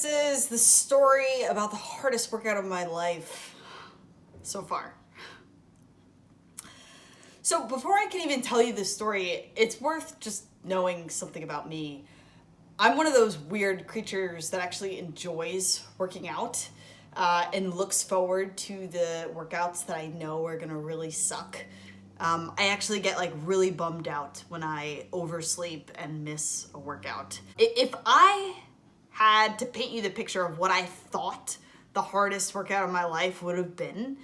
This is the story about the hardest workout of my life so far. So before I can even tell you this story, it's worth just knowing something about me. I'm one of those weird creatures that actually enjoys working out and looks forward to the workouts that I know are gonna really suck. I actually get like really bummed out when I oversleep and miss a workout. If I had to paint you the picture of what I thought the hardest workout of my life would have been,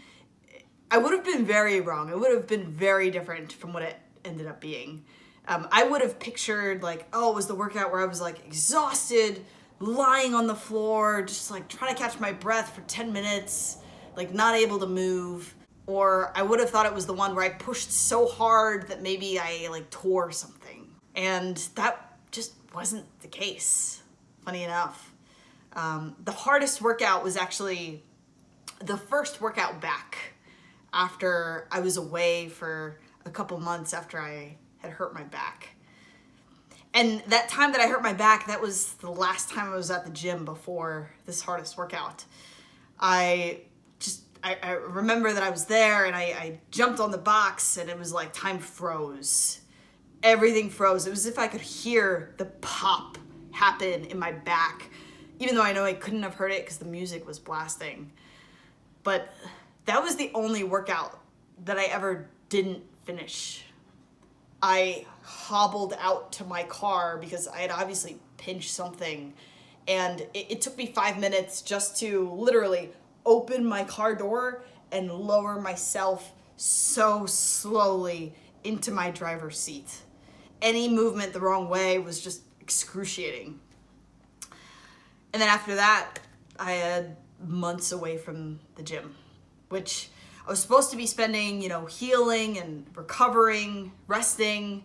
I would have been very wrong. It would have been very different from what it ended up being. I would have pictured like, oh, it was the workout where I was like exhausted, lying on the floor, just like trying to catch my breath for 10 minutes, like not able to move. Or I would have thought it was the one where I pushed so hard that maybe I like tore something. And that just wasn't the case, funny enough. The hardest workout was actually the first workout back after I was away for a couple months after I had hurt my back. And that time that I hurt my back, that was the last time I was at the gym before this hardest workout. I remember that I was there and I jumped on the box and it was like time froze. Everything froze. It was as if I could hear the pop happen in my back, even though I know I couldn't have heard it because the music was blasting. But that was the only workout that I ever didn't finish. I hobbled out to my car because I had obviously pinched something, and it took me 5 minutes just to literally open my car door and lower myself so slowly into my driver's seat. Any movement the wrong way was just excruciating. And then after that, I had months away from the gym, which I was supposed to be spending, healing and recovering, resting.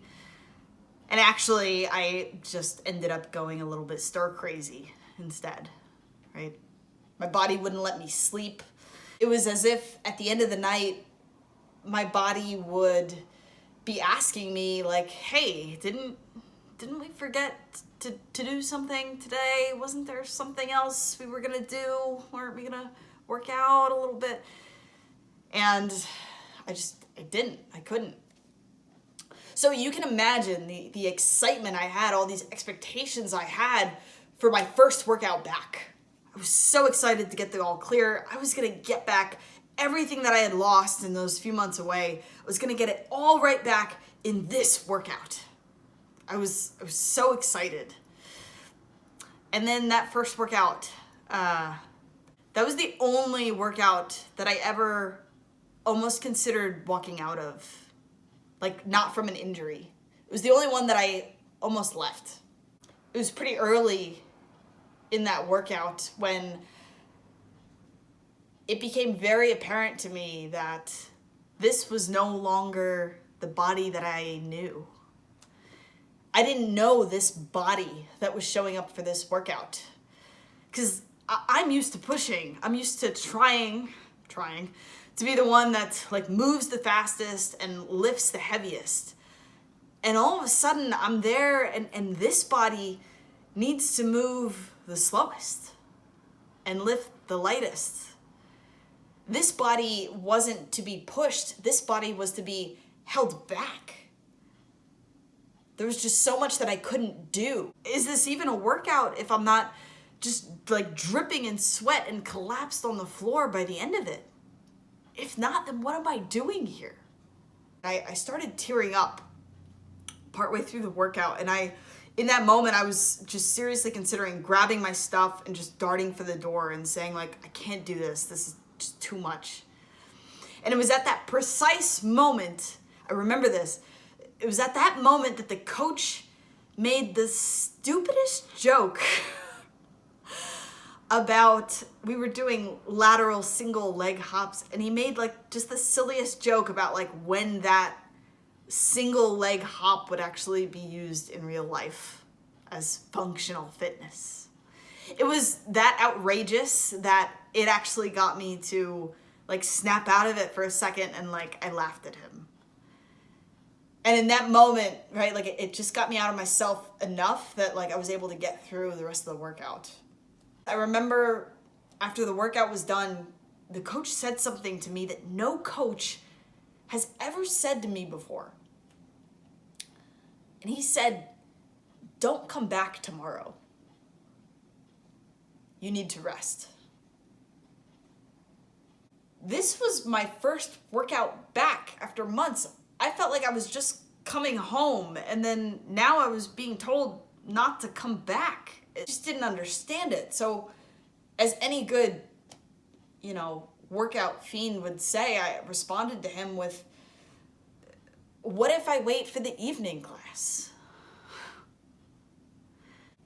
And actually, I just ended up going a little bit stir crazy instead, right? My body wouldn't let me sleep. It was as if at the end of the night, my body would be asking me like, hey, didn't we forget to do something today? Wasn't there something else we were gonna do? Weren't we gonna work out a little bit? And I couldn't. So you can imagine the excitement I had, all these expectations I had for my first workout back. I was so excited to get the all clear. I was gonna get back everything that I had lost in those few months away. I was gonna get it all right back in this workout. I was so excited. And then that first workout, that was the only workout that I ever almost considered walking out of, like not from an injury. It was the only one that I almost left. It was pretty early in that workout when it became very apparent to me that this was no longer the body that I knew. I didn't know this body that was showing up for this workout, because I'm used to pushing. I'm used to trying to be the one that like moves the fastest and lifts the heaviest. And all of a sudden I'm there and this body needs to move the slowest and lift the lightest. This body wasn't to be pushed. This body was to be held back. There was just so much that I couldn't do. Is this even a workout if I'm not just like dripping in sweat and collapsed on the floor by the end of it? If not, then what am I doing here? I started tearing up partway through the workout, and in that moment, I was just seriously considering grabbing my stuff and just darting for the door and saying like, I can't do this. This is just too much. And it was at that precise moment, I remember this, it was at that moment that the coach made the stupidest joke about, we were doing lateral single leg hops, and he made like just the silliest joke about like when that single leg hop would actually be used in real life as functional fitness. It was that outrageous that it actually got me to like snap out of it for a second, and like I laughed at him. And in that moment, right, like it just got me out of myself enough that like I was able to get through the rest of the workout. I remember after the workout was done, the coach said something to me that no coach has ever said to me before. And he said, "Don't come back tomorrow. You need to rest." This was my first workout back after months. I felt like I was just coming home, and then now I was being told not to come back. I just didn't understand it. So as any good, workout fiend would say, I responded to him with, "What if I wait for the evening class?"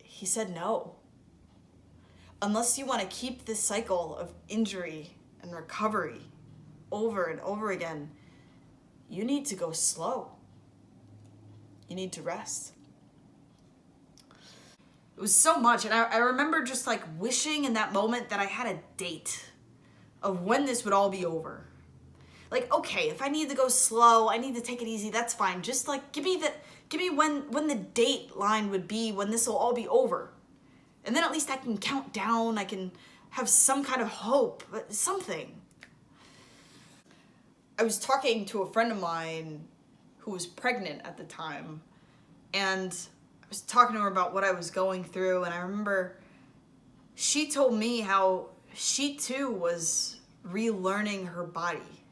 He said, "No. Unless you want to keep this cycle of injury and recovery over and over again, you need to go slow. You need to rest." It was so much, and I remember just like wishing in that moment that I had a date of when this would all be over. Like, okay, if I need to go slow, I need to take it easy, that's fine. Just like give me when the date line would be when this will all be over. And then at least I can count down, I can have some kind of hope, something. I was talking to a friend of mine who was pregnant at the time, and I was talking to her about what I was going through, and I remember she told me how she too was relearning her body.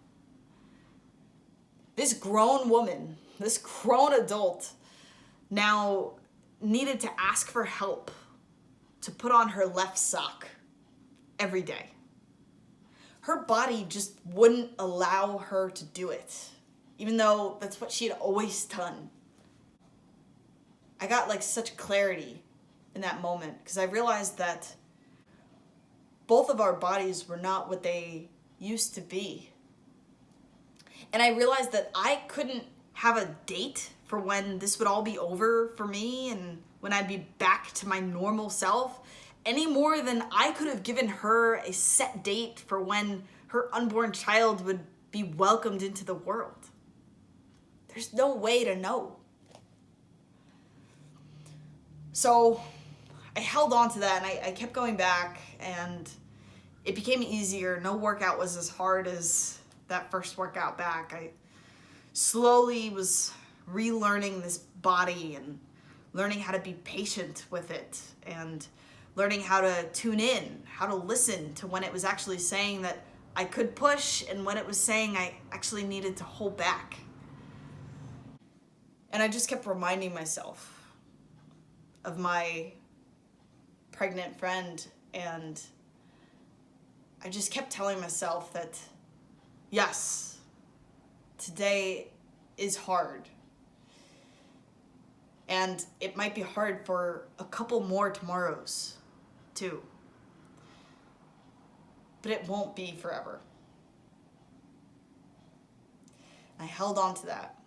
This grown woman, this grown adult, now needed to ask for help to put on her left sock every day. Her body just wouldn't allow her to do it, even though that's what she had always done. I got like such clarity in that moment because I realized that both of our bodies were not what they used to be. And I realized that I couldn't have a date for when this would all be over for me and when I'd be back to my normal self, any more than I could have given her a set date for when her unborn child would be welcomed into the world. There's no way to know. So I held on to that, and I kept going back, and it became easier. No workout was as hard as that first workout back. I slowly was relearning this body and learning how to be patient with it and learning how to tune in, how to listen to when it was actually saying that I could push and when it was saying I actually needed to hold back. And I just kept reminding myself of my pregnant friend, and I just kept telling myself that, yes, today is hard. And it might be hard for a couple more tomorrows, too. But it won't be forever. I held on to that.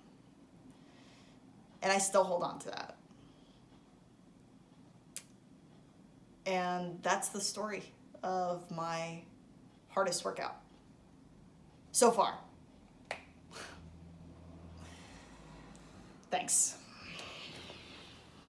And I still hold on to that. And that's the story of my hardest workout so far. Thanks.